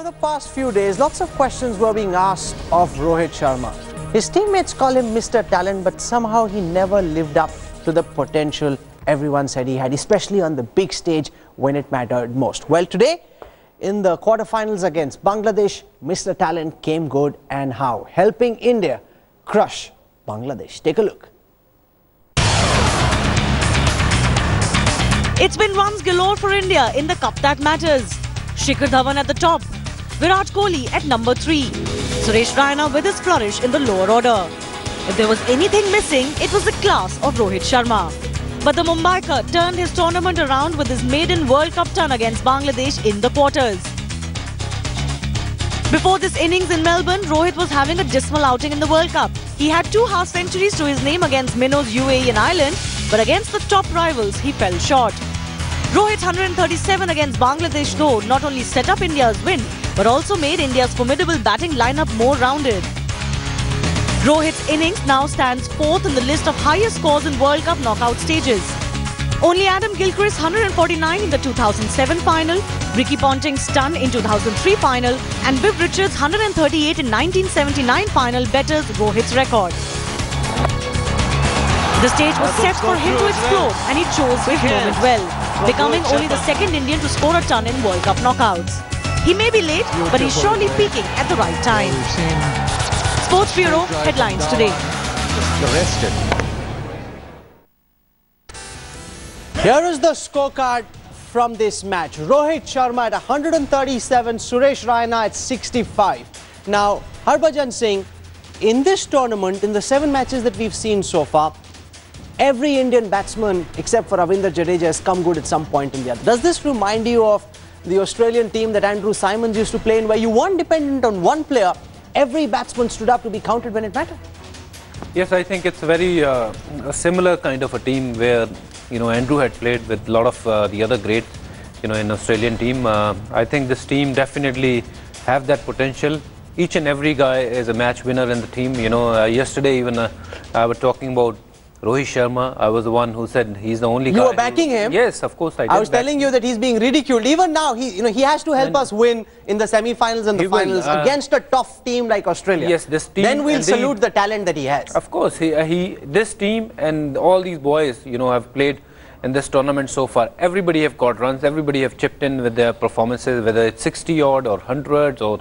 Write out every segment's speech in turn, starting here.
the past few days, lots of questions were being asked of Rohit Sharma. His teammates call him Mr. Talent, but somehow he never lived up to the potential everyone said he had, especially on the big stage when it mattered most. Well, today, in the quarterfinals against Bangladesh, Mr. Talent came good, and how? Helping India crush Bangladesh. Take a look. It's been runs galore for India in the cup that matters. Shikhar Dhawan at the top, Virat Kohli at number 3, Suresh Raina with his flourish in the lower order. If there was anything missing, it was the class of Rohit Sharma. But the Mumbaiker turned his tournament around with his maiden World Cup ton against Bangladesh in the quarters. Before this innings in Melbourne, Rohit was having a dismal outing in the World Cup. He had 2 half centuries to his name against minnows UAE and Ireland, but against the top rivals, he fell short. Rohit's 137 against Bangladesh, though, not only set up India's win, but also made India's formidable batting lineup more rounded. Rohit's innings now stands 4th in the list of highest scores in World Cup knockout stages. Only Adam Gilchrist's 149 in the 2007 final, Ricky Ponting's stun in 2003 final, and Viv Richards' 138 in 1979 final betters Rohit's record. The stage was set for him to explode, and he chose his moment well, becoming only the second Indian to score a ton in World Cup knockouts. He may be late, but he's surely peaking at the right time. Sports Bureau headlines today. Here is the scorecard from this match. Rohit Sharma at 137, Suresh Raina at 65. Now, Harbhajan Singh, in this tournament, in the 7 matches that we've seen so far, every Indian batsman except for Ravindra Jadeja has come good at some point in the other. Does this remind you of the Australian team that Andrew Symonds used to play in, where you weren't dependent on one player, every batsman stood up to be counted when it mattered? Yes, I think it's very a similar kind of a team where, Andrew had played with a lot of the other greats, in Australian team. I think this team definitely have that potential. Each and every guy is a match winner in the team. Yesterday even I was talking about Rohit Sharma. I was the one who said he's the only guy. You were backing him? Yes, of course I did. I was telling you that he's being ridiculed. Even now, he has to help us win in the semi-finals and the finals against a tough team like Australia. Yes, this team. Then we'll salute the talent that he has. Of course, this team and all these boys, have played in this tournament so far. Everybody have got runs. Everybody have chipped in with their performances, whether it's 60 odd or hundreds or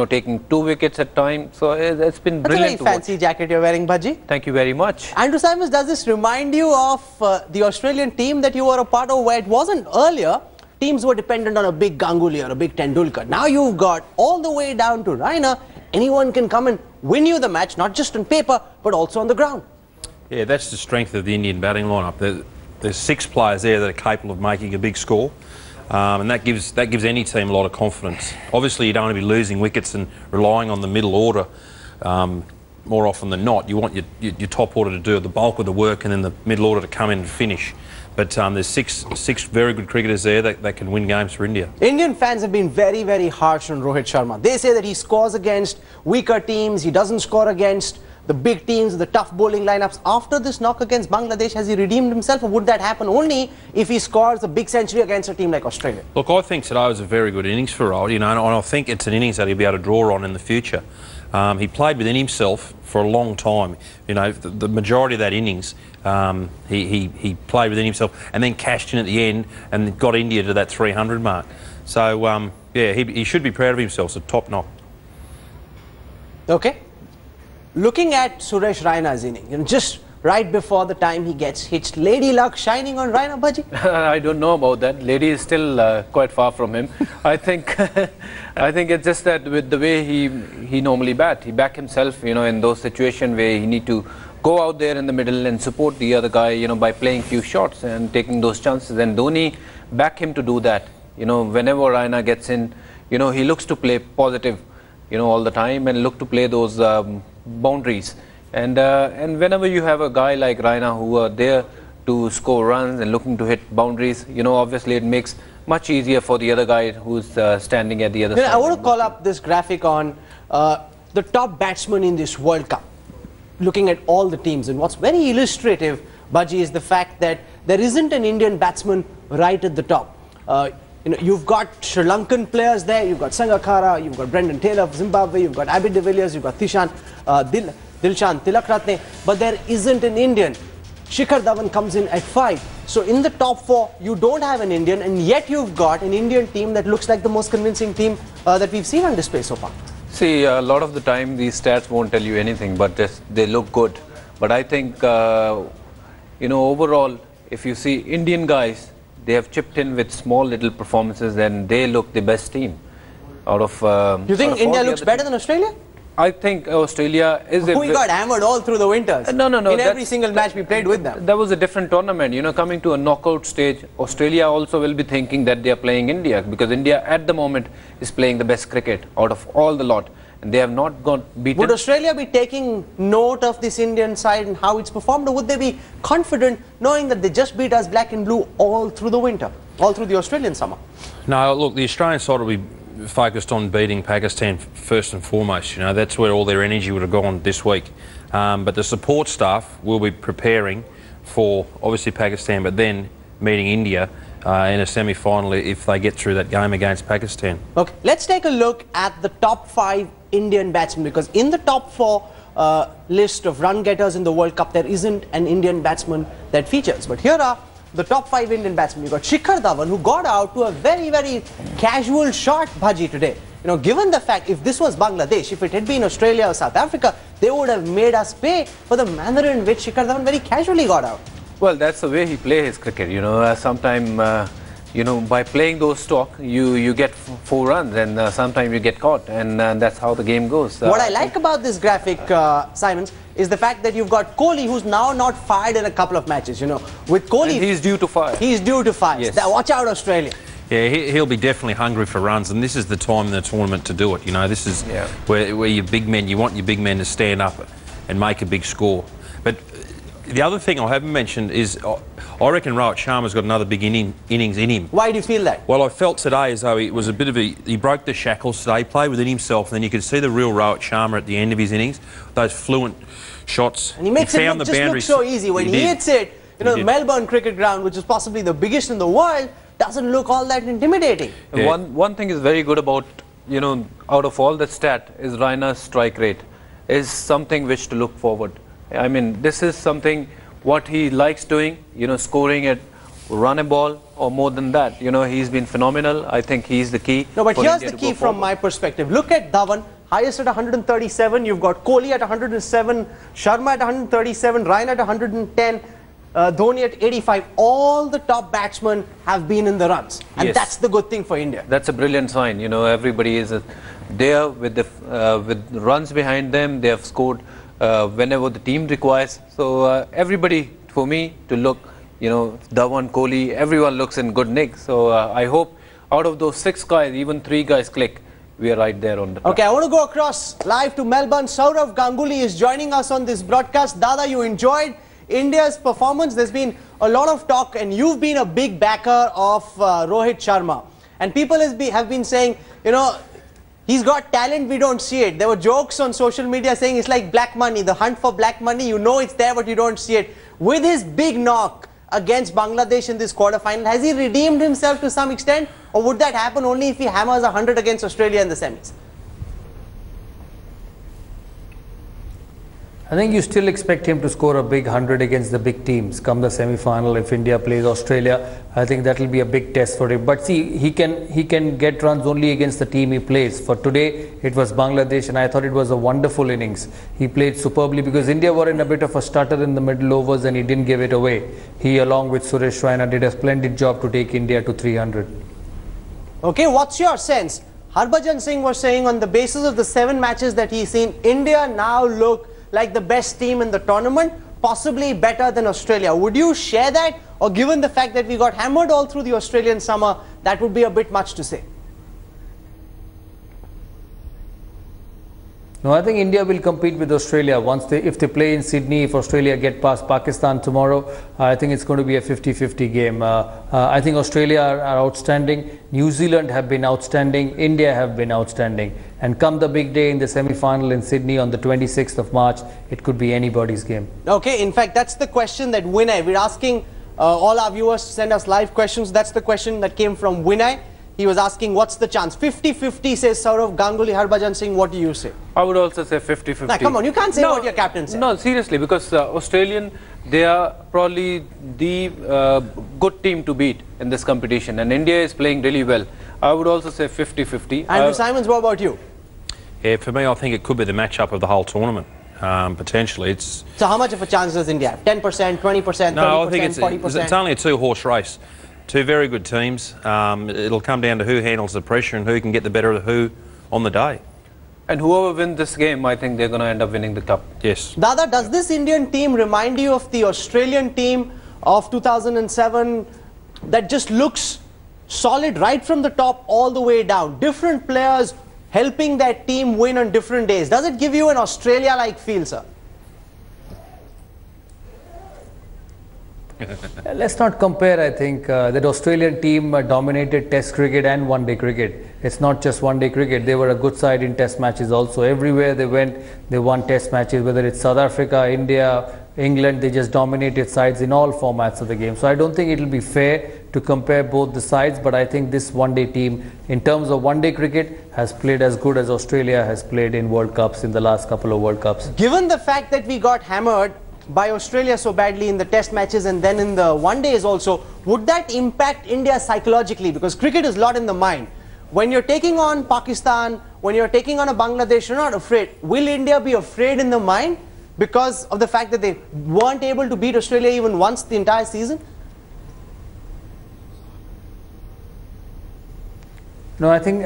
taking 2 wickets at time. So it's been brilliant. That's a very fancy jacket you're wearing, Bhaji. Thank you very much. Andrew Symonds, does this remind you of the Australian team that you were a part of, where it wasn't earlier, teams were dependent on a big Ganguly or a big Tendulkar. Now you've got all the way down to Raina. Anyone can come and win you the match, not just on paper, but also on the ground. Yeah, that's the strength of the Indian batting lineup. There's 6 players there that are capable of making a big score. And that gives any team a lot of confidence. Obviously, you don't want to be losing wickets and relying on the middle order more often than not. You want your top order to do the bulk of the work, and then the middle order to come in and finish. But there's six very good cricketers there that can win games for India. Indian fans have been very, very harsh on Rohit Sharma. They say that he scores against weaker teams, he doesn't score against the big teams, the tough bowling lineups. After this knock against Bangladesh, has he redeemed himself, or would that happen only if he scores a big century against a team like Australia? Look, I think today was a very good innings for Rohit, and I think it's an innings that he'll be able to draw on in the future. He played within himself for a long time. The majority of that innings, he played within himself and then cashed in at the end and got India to that 300 mark. So, yeah, he should be proud of himself. It's a top knock. Okay. Looking at Suresh Raina's inning, just right before the time he gets hitched, Lady Luck shining on Raina, Bhaji? I don't know about that. Lady is still quite far from him. I think it's just that with the way he normally he back himself, in those situations where he need to go out there in the middle and support the other guy, by playing few shots and taking those chances. And Dhoni back him to do that. Whenever Raina gets in, he looks to play positive, all the time, and look to play those boundaries. And whenever you have a guy like Raina who are there to score runs and looking to hit boundaries, obviously it makes much easier for the other guy who's standing at the other side. I want to call up this graphic on the top batsmen in this World Cup, looking at all the teams. And what's very illustrative, Bhaji, is the fact that there isn't an Indian batsman right at the top. you've got Sri Lankan players there, you've got Sangakkara, you've got Brendan Taylor of Zimbabwe, you've got Abid de Villiers, you've got Dilshan Tilakratne, but there isn't an Indian. Shikhar Dhawan comes in at 5. So in the top 4, you don't have an Indian, and yet you've got an Indian team that looks like the most convincing team that we've seen on display so far. See, a lot of the time these stats won't tell you anything, but just they look good. But I think, overall, if you see Indian guys, they have chipped in with small little performances and they look the best team out of... you think India looks better than Australia? I think Australia is... We got hammered all through the winters. No. In every single match we played with them. That was a different tournament. Coming to a knockout stage, Australia also will be thinking that they are playing India, because India at the moment is playing the best cricket out of all the lot. And they have not got beaten. Would Australia be taking note of this Indian side and how it's performed, or would they be confident knowing that they just beat us black and blue all through the winter, all through the Australian summer? No, look, the Australian side will be focused on beating Pakistan first and foremost. That's where all their energy would have gone this week. But the support staff will be preparing for obviously Pakistan, but then meeting India in a semi-final if they get through that game against Pakistan. Okay, let's take a look at the top 5 Indian batsmen, because in the top 4 list of run getters in the World Cup, there isn't an Indian batsman that features. But here are the top 5 Indian batsmen. You've got Shikhar Dhawan, who got out to a very, very casual shot bhaji today. Given the fact, if this was Bangladesh, if it had been Australia or South Africa, they would have made us pay for the manner in which Shikhar Dhawan very casually got out. Well, that's the way he plays his cricket. Sometimes, by playing those stock, you get 4 runs, and sometimes you get caught, and that's how the game goes. What I like about this graphic, Simons, is the fact that you've got Kohli, who's now not fired in a couple of matches. With Kohli, and he's due to fire. He's due to fire. Yes. Watch out, Australia. Yeah, he'll be definitely hungry for runs, and this is the time in the tournament to do it. This is where your big men, you want your big men to stand up and make a big score. But the other thing I haven't mentioned is I reckon Rohit Sharma's got another big innings in him. Why do you feel that? Well, I felt today as though it was a bit of he broke the shackles today, played within himself, and then you could see the real Rohit Sharma at the end of his innings, those fluent shots. And he makes it look so easy. When he hits it, the Melbourne cricket ground, which is possibly the biggest in the world, doesn't look all that intimidating. Yeah. One thing is very good about, out of all the stat, is Raina's strike rate is something which to look forward. I mean, this is something what he likes doing, scoring it, run a ball, or more than that. He's been phenomenal. I think he's the key. No, but here's the key from my perspective. Look at Dhawan, highest at 137. You've got Kohli at 107, Sharma at 137, Raina at 110, Dhoni at 85. All the top batsmen have been in the runs. And that's the good thing for India. That's a brilliant sign. Everybody is there with the runs behind them. They have scored whenever the team requires. So everybody, for me, to look, Dhawan, Kohli, everyone looks in good nick. So I hope out of those 6 guys, even 3 guys click, we are right there on the top. Okay, I want to go across live to Melbourne. Saurav Ganguly is joining us on this broadcast. Dada, you enjoyed India's performance. There's been a lot of talk, and you've been a big backer of Rohit Sharma. And people have been saying, he's got talent, we don't see it. There were jokes on social media saying it's like black money, the hunt for black money. It's there, but you don't see it. With his big knock against Bangladesh in this quarterfinal, has he redeemed himself to some extent? Or would that happen only if he hammers 100 against Australia in the semis? I think you still expect him to score a big 100 against the big teams come the semi-final. If India plays Australia, I think that will be a big test for him. But see, he can get runs only against the team he plays. For today, it was Bangladesh, and I thought it was a wonderful innings. He played superbly because India were in a bit of a stutter in the middle overs, and he didn't give it away. He, along with Suresh Raina, did a splendid job to take India to 300. Okay, what's your sense? Harbhajan Singh was saying on the basis of the 7 matches that he's seen, India now look like the best team in the tournament, possibly better than Australia. Would you share that? Or given the fact that we got hammered all through the Australian summer, that would be a bit much to say? No, I think India will compete with Australia if they play in Sydney. If Australia get past Pakistan tomorrow, I think it's going to be a 50-50 game. I think Australia are outstanding. New Zealand have been outstanding. India have been outstanding. And come the big day in the semi-final in Sydney on the 26th of March, it could be anybody's game. Okay, in fact, that's the question that Vinay, we're asking all our viewers to send us live questions. That's the question that came from Vinay. He was asking, what's the chance? 50-50 says Saurav Ganguly. Harbhajan Singh, what do you say? I would also say 50-50. Nah, come on, you can't say what your captain said. No, seriously, because Australian, they are probably the good team to beat in this competition, and India is playing really well. I would also say 50-50. Andrew Simons, what about you? Yeah, for me, I think it could be the matchup of the whole tournament. Potentially, So how much of a chance does India have? 10%, 20%, 30%, no, I think 40%? it's only a two-horse race. Two very good teams. It'll come down to who handles the pressure and who can get the better of who on the day. And whoever wins this game, I think they're going to end up winning the cup. Yes. Dada, does this Indian team remind you of the Australian team of 2007 that just looks solid right from the top all the way down? Different players helping that team win on different days. Does it give you an Australia-like feel, sir? Let's not compare. I think that Australian team dominated Test cricket and one-day cricket. It's not just one-day cricket. They were a good side in Test matches also. Everywhere they went, they won Test matches. Whether it's South Africa, India, England, they just dominated sides in all formats of the game. So I don't think it will be fair to compare both the sides. But I think this one-day team, in terms of one-day cricket, has played as good as Australia has played in World Cups in the last couple of World Cups. Given the fact that we got hammered by Australia so badly in the Test matches and then in the one-days also, would that impact India psychologically? Because cricket is a lot in the mind. When you're taking on Pakistan, when you're taking on a Bangladesh, you're not afraid. Will India be afraid in the mind because of the fact that they weren't able to beat Australia even once the entire season? No, I think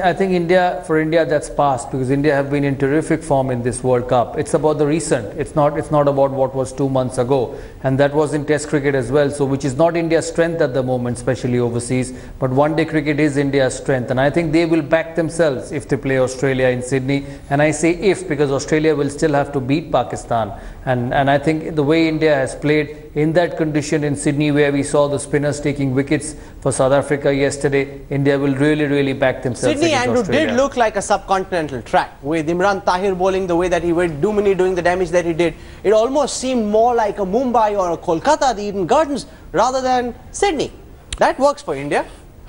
for India that's past, because India have been in terrific form in this World Cup. It's about the recent. It's not about what was 2 months ago, and that was in Test cricket as well. So which is not India's strength at the moment, especially overseas. But one-day cricket is India's strength, and I think they will back themselves if they play Australia in Sydney. And I say if, because Australia will still have to beat Pakistan. And I think the way India has played in that condition in Sydney, where we saw the spinners taking wickets for South Africa yesterday, India will really back themselves. Sydney, Andrew, did look like a subcontinental track with Imran Tahir bowling the way that he went, Dumini doing the damage that he did. It almost seemed more like a Mumbai or a Kolkata, the Eden Gardens, rather than Sydney. That works for India.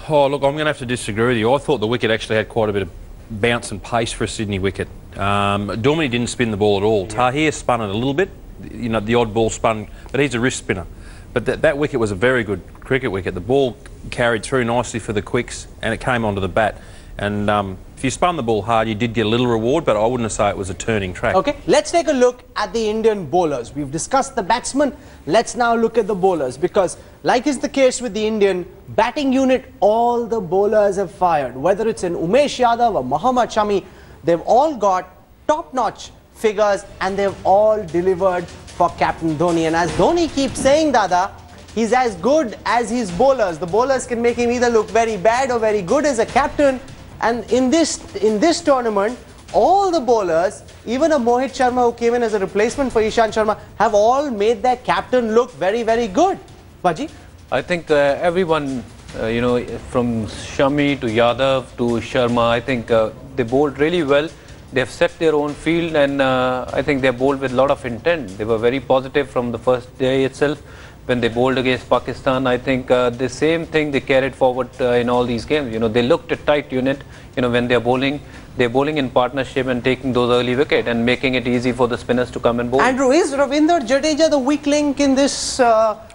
Oh, look, I'm going to have to disagree with you. I thought the wicket actually had quite a bit of bounce and pace for a Sydney wicket. Dumini didn't spin the ball at all. Tahir spun it a little bit. You know, the odd ball spun, but he's a wrist spinner. But that wicket was a very good cricket wicket. The ball carried through nicely for the quicks, and it came onto the bat. And if you spun the ball hard, you did get a little reward, but I wouldn't say it was a turning track. Okay, let's take a look at the Indian bowlers. We've discussed the batsmen. Let's now look at the bowlers, because like is the case with the Indian batting unit, all the bowlers have fired. Whether it's an Umesh Yadav or Mohammad Shami, they've all got top-notch figures and they've all delivered for Captain Dhoni. And as Dhoni keeps saying, Dada, he's as good as his bowlers. The bowlers can make him either look very bad or very good as a captain. And in this tournament, all the bowlers, even a Rohit Sharma who came in as a replacement for Ishant Sharma, have all made their captain look very good. Baji? I think everyone, you know, from Shami to Yadav to Sharma, I think they bowled really well. They have set their own field, and I think they bowled with a lot of intent. They were very positive from the first day itself. When they bowled against Pakistan, I think the same thing they carried forward in all these games. You know, they looked a tight unit. You know, when they're bowling in partnership and taking those early wickets and making it easy for the spinners to come and bowl. Andrew, is Ravindra Jadeja the weak link in this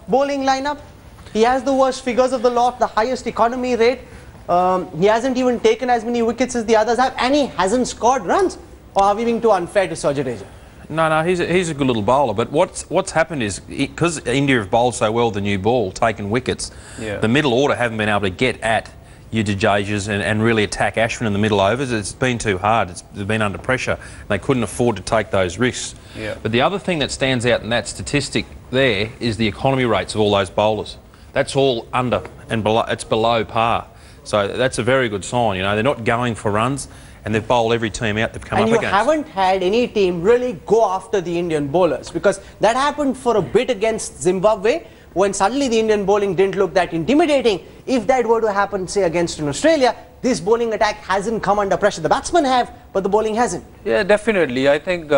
bowling lineup? He has the worst figures of the lot, the highest economy rate. He hasn't even taken as many wickets as the others have, and he hasn't scored runs. Or are we being too unfair to Sir Jadeja? No, he's a good little bowler. But what's happened is, because India have bowled so well the new ball, taken wickets, the middle order haven't been able to get at your Jadejas and really attack Ashwin in the middle overs. It's been too hard. They've been under pressure. They couldn't afford to take those risks. Yeah. But the other thing that stands out in that statistic there is the economy rates of all those bowlers. That's all under and below. It's below par. So that's a very good sign. You know, they're not going for runs, and they've bowled every team out they've come up against. And you haven't had any team really go after the Indian bowlers, because that happened for a bit against Zimbabwe, when suddenly the Indian bowling didn't look that intimidating. If that were to happen, say, against Australia, this bowling attack hasn't come under pressure. The batsmen have, but the bowling hasn't. Yeah, definitely. I think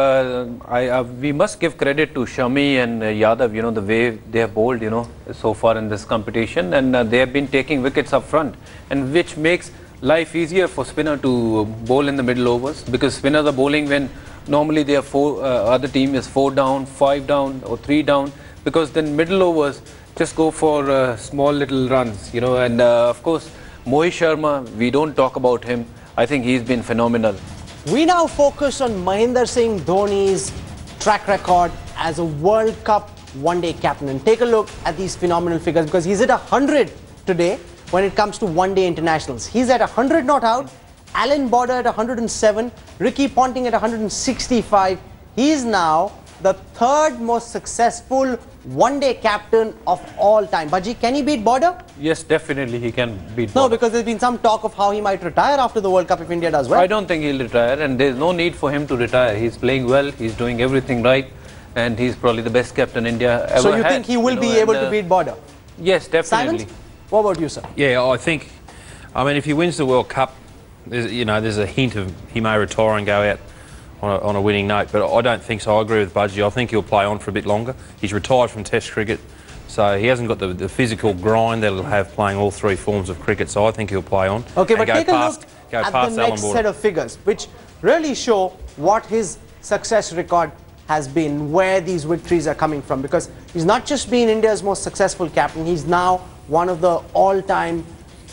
we must give credit to Shami and Yadav, you know, the way they have bowled, you know, so far in this competition. And they have been taking wickets up front, and which makes life easier for spinner to bowl in the middle overs, because spinners are bowling when normally they are other team is 4 down, 5 down or 3 down, because then middle overs just go for small little runs, you know. And of course Rohit Sharma, we don't talk about him. I think he's been phenomenal. We now focus on Mahendra Singh Dhoni's track record as a World Cup one-day captain, and take a look at these phenomenal figures, because he's at 100 today when it comes to one-day internationals. He's at 100 not out, Alan Border at 107, Ricky Ponting at 165. He's now the third most successful one-day captain of all time. Baji, can he beat Border? Yes, definitely he can beat No, Border. because there's been some talk of how he might retire after the World Cup if India does well. I don't think he'll retire, and there's no need for him to retire. He's playing well, he's doing everything right, and he's probably the best captain India ever had. So you think he will be able to beat Border? Yes, definitely. Simons, what about you, sir? Yeah, I mean, if he wins the World Cup, there's a hint of he may retire and go out on a winning note, but I don't think so. I agree with Budgie. I think he'll play on for a bit longer. He's retired from Test cricket, so he hasn't got the physical grind that he'll have playing all 3 forms of cricket, so I think he'll play on. Okay, but take a look go at past the next set of figures, which really show what his success record has been, where these victories are coming from, because he's not just been India's most successful captain, he's now one of the all-time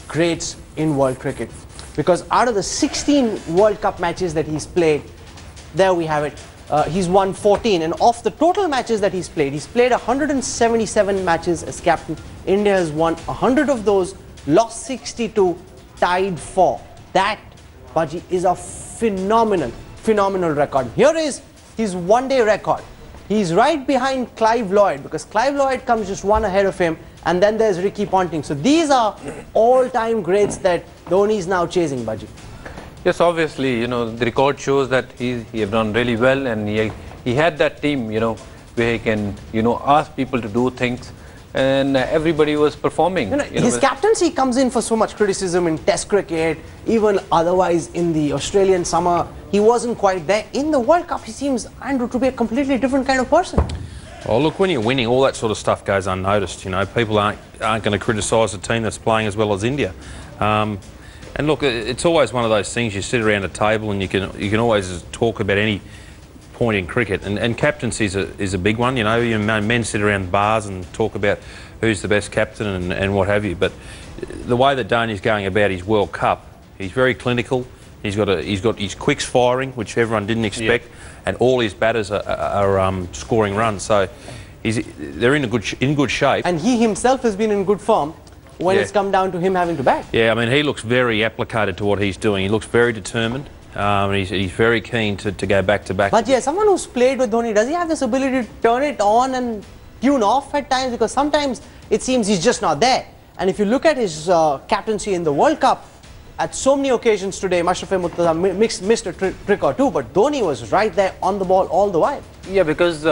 greats in world cricket. Because out of the 16 World Cup matches that he's played, there we have it, he's won 14, and of the total matches that he's played 177 matches as captain. India has won 100 of those, lost 62, tied 4. That, Baji, is a phenomenal record. Here is his one-day record. He's right behind Clive Lloyd, because Clive Lloyd comes just 1 ahead of him, and then there's Ricky Ponting. So these are all-time greats that Dhoni is now chasing, Baji. Yes, obviously, you know, the record shows that he have done really well, and he had that team, you know, where he can, you know, ask people to do things, and everybody was performing. His captaincy comes in for so much criticism in Test cricket, even otherwise in the Australian summer. He wasn't quite there. In the World Cup, he seems, Andrew, to be a completely different kind of person. Oh, look, when you're winning, all that sort of stuff goes unnoticed. You know, people aren't going to criticise a team that's playing as well as India. And look, it's always one of those things. You sit around a table and you can always talk about any point in cricket, and captaincy is a big one. You know, men sit around bars and talk about who's the best captain and what have you. But the way that Dhoni's going about his World Cup, he's very clinical. He's got his quicks firing, which everyone didn't expect, and all his batters are scoring runs. So they're in good shape. And he himself has been in good form when it's come down to him having to bat. Yeah, I mean, he looks very applicated to what he's doing. He looks very determined. He's very keen to go back to back. But yeah, someone who's played with Dhoni, does he have this ability to turn it on and tune off at times? Because sometimes it seems he's just not there. And if you look at his captaincy in the World Cup, at so many occasions today, Mashrafe Murtaza missed a trick or two, but Dhoni was right there on the ball all the while. Yeah, because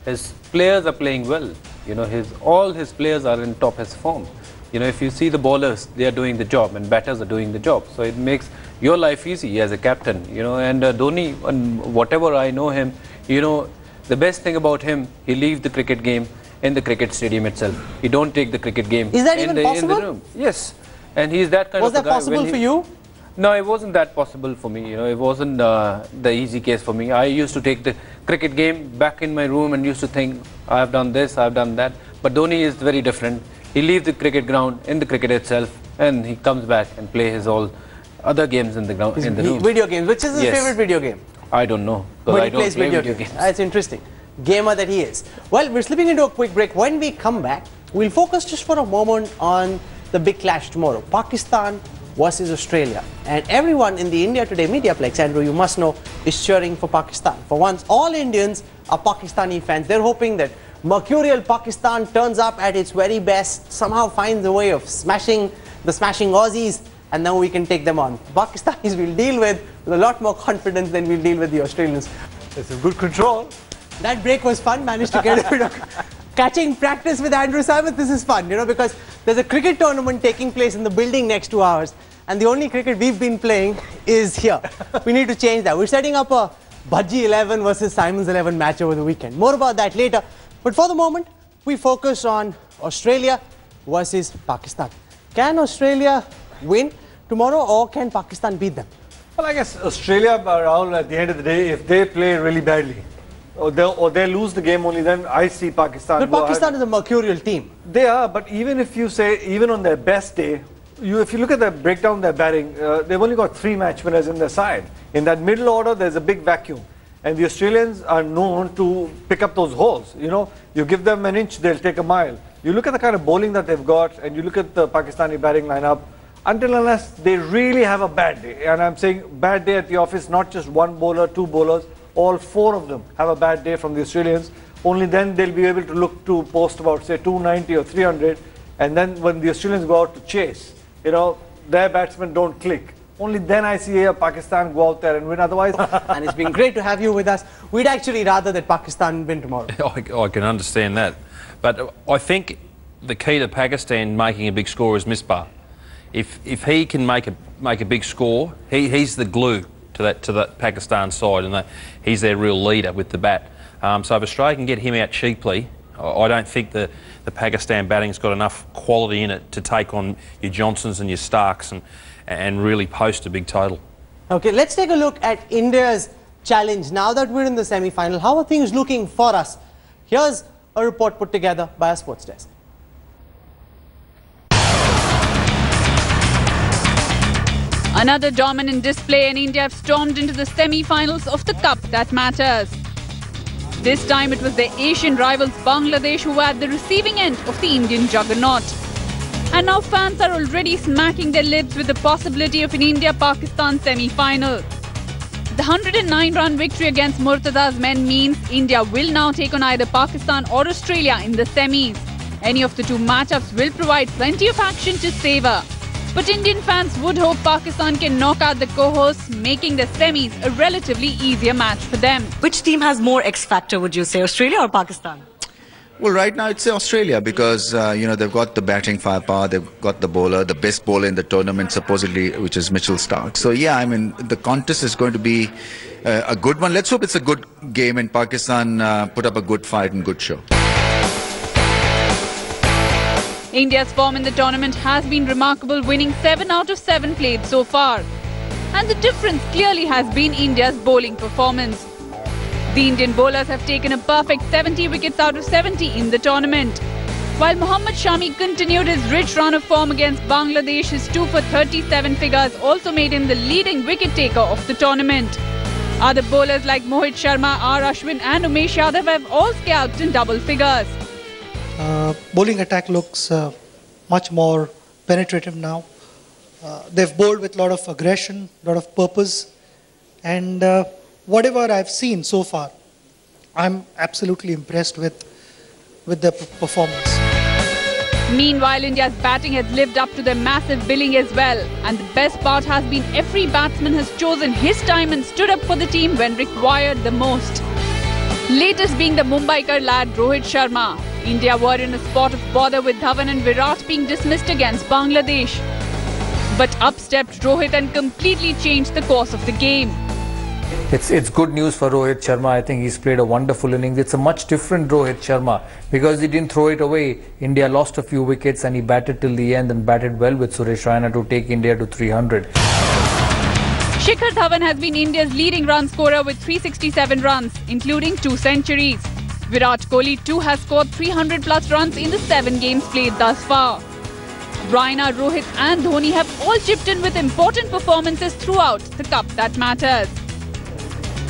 his players are playing well. You know, all his players are in top his form. You know, if you see the bowlers, they are doing the job, and batters are doing the job. So it makes your life easy as a captain. You know, and Dhoni, and whatever I know him, you know, the best thing about him, he leaves the cricket game in the cricket stadium itself. He don't take the cricket game. Is that in even the possible? room. Yes, and he's that kind of a guy. Was that possible for you? No, it wasn't that possible for me. You know, it wasn't the easy case for me. I used to take the cricket game back in my room and used to think, I've done this, I've done that. But Dhoni is very different. He leaves the cricket ground in the cricket itself, and he comes back and plays his all other games in the ground, in the room. Video games. Which is his favorite video game? I don't know, because I don't play video games. That's interesting. Gamer that he is. Well, we're slipping into a quick break. When we come back, we'll focus just for a moment on the big clash tomorrow. Pakistan versus Australia. And everyone in the India Today Mediaplex, Andrew, you must know, is cheering for Pakistan. For once, all Indians are Pakistani fans. They're hoping that mercurial Pakistan turns up at its very best, somehow finds a way of smashing Aussies, and then we can take them on. Pakistanis will deal with a lot more confidence than we'll deal with the Australians. There's some good control. That break was fun. Managed to get a bit of catching practice with Andrew Simons. This is fun, you know, because there's a cricket tournament taking place in the building next to ours, and the only cricket we've been playing is here. We need to change that. We're setting up a Bhaji 11 versus Simons 11 match over the weekend. More about that later. But for the moment, we focus on Australia versus Pakistan. Can Australia win? tomorrow, or can Pakistan beat them? Well, I guess Australia, Rahul, at the end of the day, if they play really badly, or they lose the game only, then I see Pakistan. But Pakistan is a mercurial team. They are, but even if you say, even on their best day, if you look at the breakdown of their batting, they've only got 3 match winners in their side. In that middle order, there's a big vacuum. And the Australians are known to pick up those holes. You know, you give them an inch, they'll take a mile. You look at the kind of bowling that they've got, and you look at the Pakistani batting lineup, until unless they really have a bad day. And I'm saying bad day at the office, not just one bowler, 2 bowlers, all 4 of them have a bad day from the Australians. Only then they'll be able to look to post about, say, 290 or 300. And then when the Australians go out to chase, you know, their batsmen don't click. Only then I see Pakistan go out there and win. Otherwise, and it's been great to have you with us. We'd actually rather that Pakistan win tomorrow. I can understand that. But I think the key to Pakistan making a big score is misbar. If he can make a big score, he's the glue to that Pakistan side, and he's their real leader with the bat. So if Australia can get him out cheaply, I don't think the Pakistan batting's got enough quality in it to take on your Johnsons and your Starks and really post a big total. Okay, let's take a look at India's challenge. Now that we're in the semi-final, how are things looking for us? Here's a report put together by our sports desk. Another dominant display, and India have stormed into the semi-finals of the Cup that matters. This time it was their Asian rivals Bangladesh who were at the receiving end of the Indian juggernaut. And now fans are already smacking their lips with the possibility of an India-Pakistan semi-final. The 109-run victory against Murtada's men means India will now take on either Pakistan or Australia in the semis. Any of the 2 matchups will provide plenty of action to savour. But Indian fans would hope Pakistan can knock out the co-hosts, making the semis a relatively easier match for them. Which team has more X factor, would you say, Australia or Pakistan? Well, right now it's Australia because, you know, they've got the batting firepower, they've got the bowler, the best bowler in the tournament supposedly, which is Mitchell Starc. So, yeah, I mean, the contest is going to be a good one. Let's hope it's a good game and Pakistan put up a good fight and good show. India's form in the tournament has been remarkable, winning 7 out of 7 played so far. And the difference clearly has been India's bowling performance. The Indian bowlers have taken a perfect 70 wickets out of 70 in the tournament. While Mohammad Shami continued his rich run of form against Bangladesh, his 2 for 37 figures also made him the leading wicket taker of the tournament. Other bowlers like Rohit Sharma, R. Ashwin and Umesh Yadav have all scalped in double figures. Bowling attack looks much more penetrative now. They've bowled with a lot of aggression, a lot of purpose, and whatever I've seen so far, I'm absolutely impressed with their performance. Meanwhile, India's batting has lived up to their massive billing as well, and the best part has been every batsman has chosen his time and stood up for the team when required the most. Latest being the Mumbaikar lad Rohit Sharma. India were in a spot of bother with Dhawan and Virat being dismissed against Bangladesh. But up stepped Rohit and completely changed the course of the game. It's good news for Rohit Sharma. I think he's played a wonderful innings. It's a much different Rohit Sharma because he didn't throw it away. India lost a few wickets and he batted till the end and batted well with Suresh Raina to take India to 300. Shikhar Dhawan has been India's leading run scorer with 367 runs, including 2 centuries. Virat Kohli too has scored 300 plus runs in the 7 games played thus far. Raina, Rohit and Dhoni have all chipped in with important performances throughout the Cup that matters.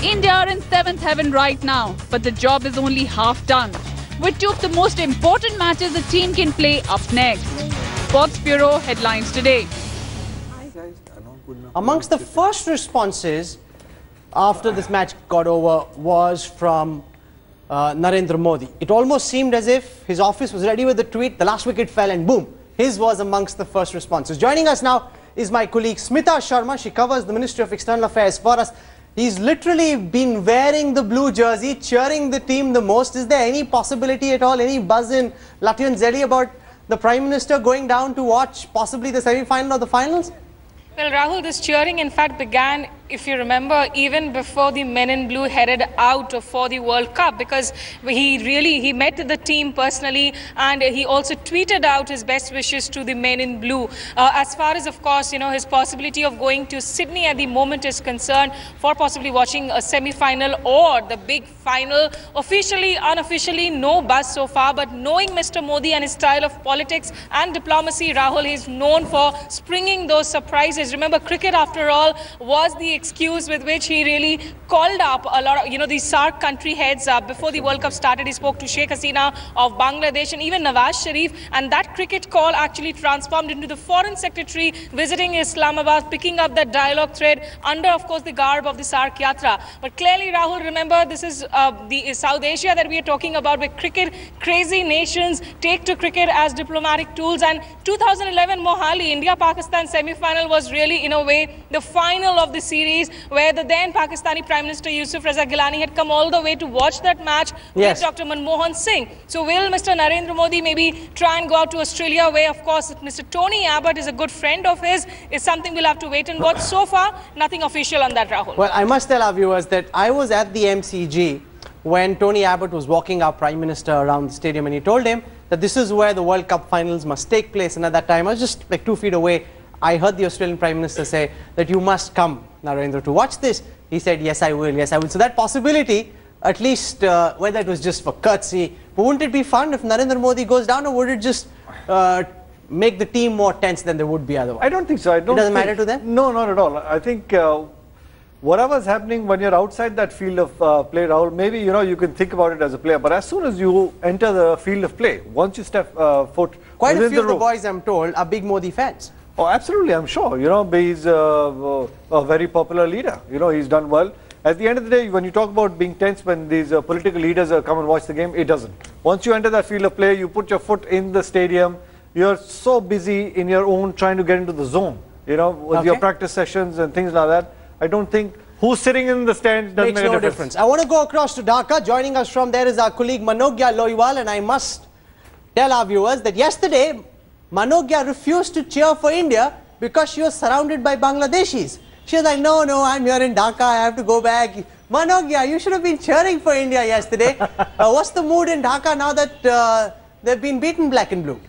India are in 7th heaven right now, but the job is only half done, with 2 of the most important matches a team can play up next. Sports Bureau headlines today. Amongst the first responses after this match got over was from Narendra Modi. It almost seemed as if his office was ready with the tweet, the last wicket fell and boom, his was amongst the first responses. Joining us now is my colleague Smita Sharma. She covers the Ministry of External Affairs for us. He's literally been wearing the blue jersey, cheering the team the most. Is there any possibility at all, any buzz in Latian Zeddy about the Prime Minister going down to watch possibly the semi-final or the finals? Well, Rahul, this cheering in fact began if you remember, even before the men in blue headed out for the World Cup, because he met the team personally, and he also tweeted out his best wishes to the men in blue. As far as, of course, his possibility of going to Sydney at the moment is concerned, for possibly watching a semi-final or the big final, officially, unofficially, no buzz so far, but knowing Mr. Modi and his style of politics and diplomacy, Rahul, he's known for springing those surprises. Remember, cricket, after all, was the excuse with which he really called up a lot of, these SAARC country heads. Before the World Cup started, he spoke to Sheikh Hasina of Bangladesh and even Nawaz Sharif, and that cricket call actually transformed into the foreign secretary visiting Islamabad, picking up that dialogue thread under, of course, the garb of the SAARC Yatra. But clearly, Rahul, remember, this is the South Asia that we are talking about, where cricket, crazy nations take to cricket as diplomatic tools. And 2011 Mohali, India-Pakistan semi-final was really, in a way, the final of the series, where the then Pakistani Prime Minister Yusuf Raza Gilani had come all the way to watch that match with Dr. Manmohan Singh. So will Mr. Narendra Modi maybe try and go out to Australia, where, of course, Mr. Tony Abbott is a good friend of his? Is something we'll have to wait and watch. So far, nothing official on that, Rahul. Well, I must tell our viewers that I was at the MCG when Tony Abbott was walking our Prime Minister around the stadium, and he told him that this is where the World Cup finals must take place. And at that time, I was just like 2 feet away. I heard the Australian Prime Minister say that you must come, Narendra, to watch this. He said, yes, I will, yes, I will. So that possibility, at least whether it was just for courtesy, but wouldn't it be fun if Narendra Modi goes down, or would it just make the team more tense than they would be otherwise? I don't think so. It doesn't matter to them? No, not at all. I think whatever's happening when you're outside that field of play, Rahul, maybe, you can think about it as a player. But as soon as you enter the field of play, once you step foot Quite within a few of the room, boys, I'm told, are big Modi fans. Oh, absolutely, I'm sure. He's a very popular leader. He's done well. At the end of the day, when you talk about being tense when these political leaders come and watch the game, it doesn't. Once you enter that field of play, you put your foot in the stadium, you're so busy in your own trying to get into the zone, with your practice sessions and things like that. I don't think who's sitting in the stands doesn't make no difference. I want to go across to Dhaka. Joining us from there is our colleague Manogya Loiwal, and I must tell our viewers that yesterday Manogya refused to cheer for India because she was surrounded by Bangladeshis. She was like, no, I'm here in Dhaka, I have to go back. Manogya, you should have been cheering for India yesterday. What's the mood in Dhaka now that they've been beaten black and blue?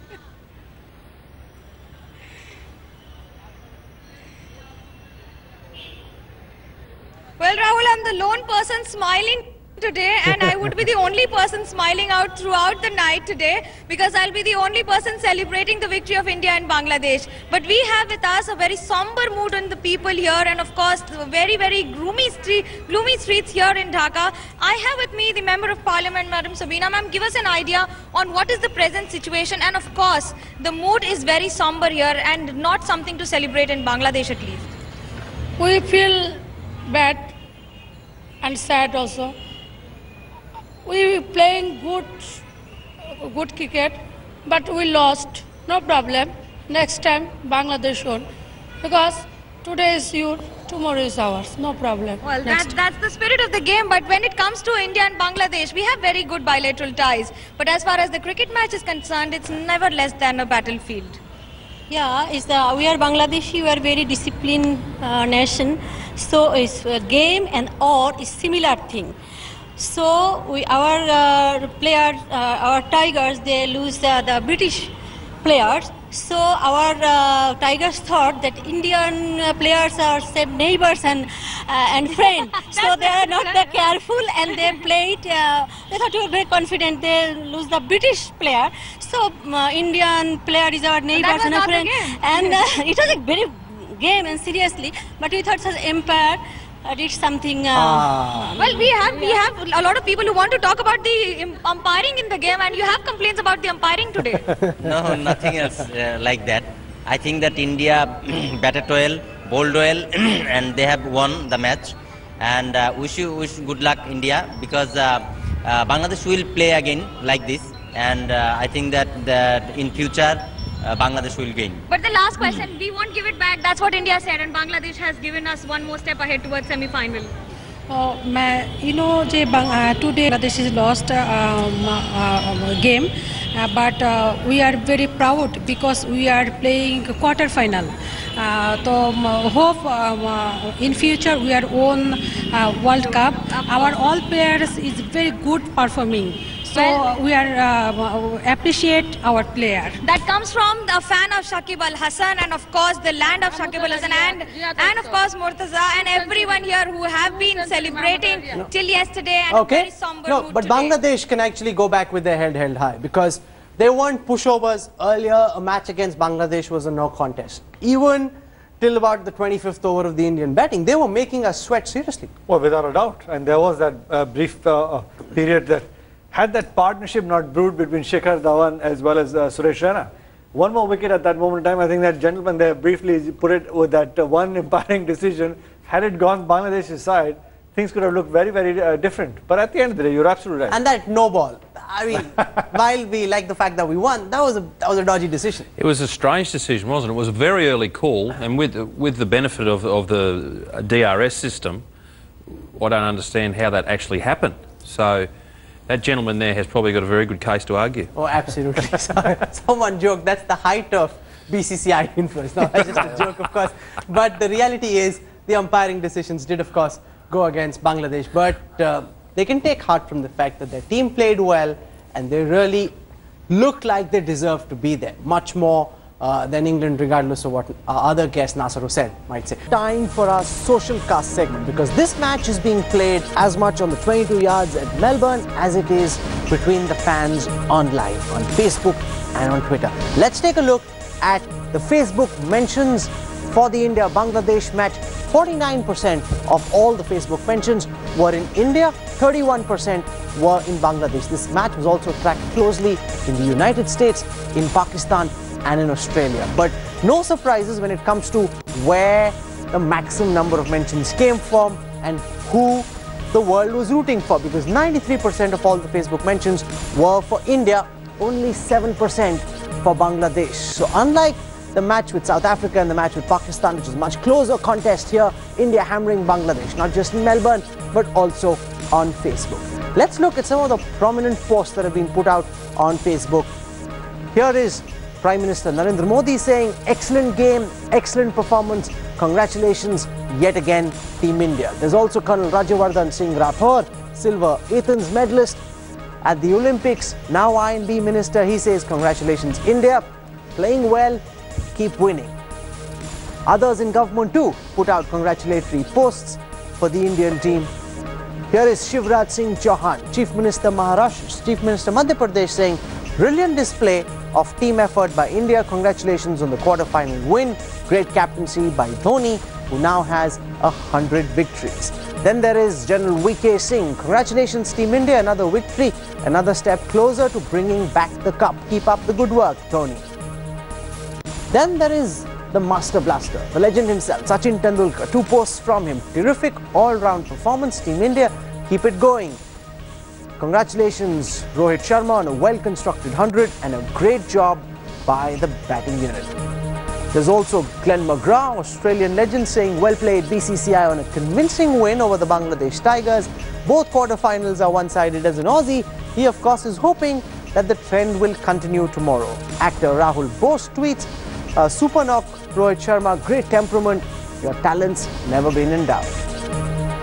Well, Rahul, I'm the lone person smiling today, and I would be the only person smiling out throughout the night today, because I'll be the only person celebrating the victory of India and Bangladesh. But we have with us a very somber mood in the people here, and of course very, very gloomy streets here in Dhaka. I have with me the Member of Parliament, Madam Sabina. Ma'am, give us an idea on what is the present situation, and of course the mood is very somber here and not something to celebrate in Bangladesh at least. We feel bad and sad also. We were playing good cricket, but we lost. No problem. Next time Bangladesh won, because today is yours, tomorrow is ours. No problem. Well, that's the spirit of the game. But when it comes to India and Bangladesh, we have very good bilateral ties. But as far as the cricket match is concerned, it's never less than a battlefield. Yeah, we are Bangladeshi. We are very disciplined nation. So it's game and war is similar thing. So our players, our Tigers, they lose the British players. So our Tigers thought that Indian players are same neighbors and friends. So they are not that careful, and they played. They thought we were very confident. They lose the British player. So Indian player is our neighbors and our friend. And it was a very game and seriously. But we thought such empire did something. Well, we have a lot of people who want to talk about the umpiring in the game, and you have complaints about the umpiring today. No, nothing else like that. I think that India batted well, bowled well, and they have won the match. And wish good luck, India, because Bangladesh will play again like this. And I think that in future Bangladesh will gain. But the last question, we won't give it back. That's what India said, and Bangladesh has given us one more step ahead towards semi-final. Today Bangladesh is lost game, but we are very proud because we are playing quarter-final. So hope in future we are won World Cup. Our all players is very good performing. So we are appreciate our player. That comes from a fan of Shakib Al Hasan and of course the land of Shakib Al Hasan and of course Murtaza and everyone here who have been celebrating till yesterday and a very somber mood but today. Bangladesh can actually go back with their head held high because they weren't pushovers. Earlier, a match against Bangladesh was a no contest. Even till about the 25th over of the Indian batting, they were making us sweat seriously. Well, without a doubt. And there was that brief period that had that partnership not brewed between Shikhar Dhawan as well as Suresh Raina. One more wicket at that moment in time. I think that gentleman there briefly put it with that one umpiring decision. Had it gone Bangladesh's side, things could have looked very, very different. But at the end of the day, you're absolutely right. And that no ball. I mean, while we like the fact that we won, that was a dodgy decision. It was a strange decision, wasn't it? It was a very early call, and with the benefit of the DRS system, I don't understand how that actually happened. So that gentleman there has probably got a very good case to argue. Oh, absolutely. Someone joked that's the height of BCCI influence. No, that's just a joke, of course. But the reality is the umpiring decisions did, of course, go against Bangladesh. But they can take heart from the fact that their team played well and they really looked like they deserved to be there. Much more than England, regardless of what our other guest Nasser Hussain might say. Time for our social cast segment because this match is being played as much on the 22 yards at Melbourne as it is between the fans on live on Facebook and on Twitter. Let's take a look at the Facebook mentions for the India-Bangladesh match. 49% of all the Facebook mentions were in India, 31% were in Bangladesh. This match was also tracked closely in the United States, in Pakistan and in Australia. But no surprises when it comes to where the maximum number of mentions came from and who the world was rooting for, because 93% of all the Facebook mentions were for India, only 7% for Bangladesh. So unlike the match with South Africa and the match with Pakistan, which is a much closer contest here, India hammering Bangladesh, not just in Melbourne, but also on Facebook. Let's look at some of the prominent posts that have been put out on Facebook. Here is Prime Minister Narendra Modi saying, excellent game, excellent performance, congratulations yet again Team India. There's also Colonel Rajyavardhan Singh Rathore, silver Athens medalist at the Olympics, now I&B Minister. He says, congratulations India, playing well, keep winning. Others in government too put out congratulatory posts for the Indian team. Here is Shivraj Singh Chauhan, Chief Minister Maharashtra, Chief Minister Madhya Pradesh, saying, brilliant display of team effort by India. Congratulations on the quarter-final win. Great captaincy by Dhoni, who now has 100 victories. Then there is General VK Singh. Congratulations Team India, another victory, another step closer to bringing back the cup. Keep up the good work, Dhoni. Then there is the Master Blaster, the legend himself, Sachin Tendulkar. 2 posts from him. Terrific all-round performance, Team India. Keep it going. Congratulations Rohit Sharma on a well-constructed 100 and a great job by the batting unit. There's also Glenn McGrath, Australian legend, saying, well played BCCI on a convincing win over the Bangladesh Tigers. Both quarterfinals are one-sided. As an Aussie, he of course is hoping that the trend will continue tomorrow. Actor Rahul Bose tweets, super knock Rohit Sharma, great temperament, your talents never been in doubt.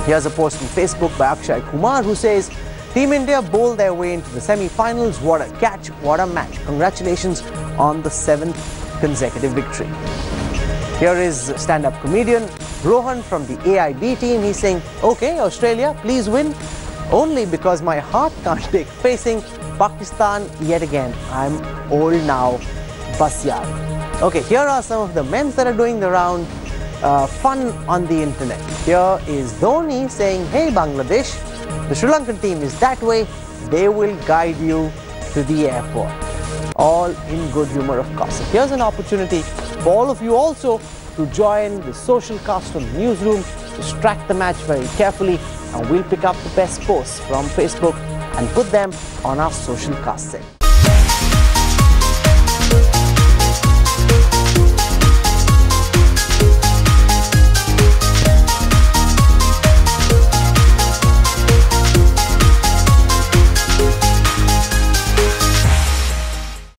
Here's a post on Facebook by Akshay Kumar who says, Team India bowled their way into the semi-finals. What a catch, what a match. Congratulations on the 7th consecutive victory. Here is stand-up comedian Rohan from the AIB team. He's saying, okay, Australia, please win. Only because my heart can't take facing Pakistan yet again. I'm old now, bas yaar. Okay, here are some of the memes that are doing the round. Fun on the internet. Here is Dhoni saying, hey Bangladesh, the Sri Lankan team is that way, they will guide you to the airport. All in good humor, of course. So here's an opportunity for all of you also to join the social cast on the newsroom, to track the match very carefully, and we'll pick up the best posts from Facebook and put them on our social cast segment.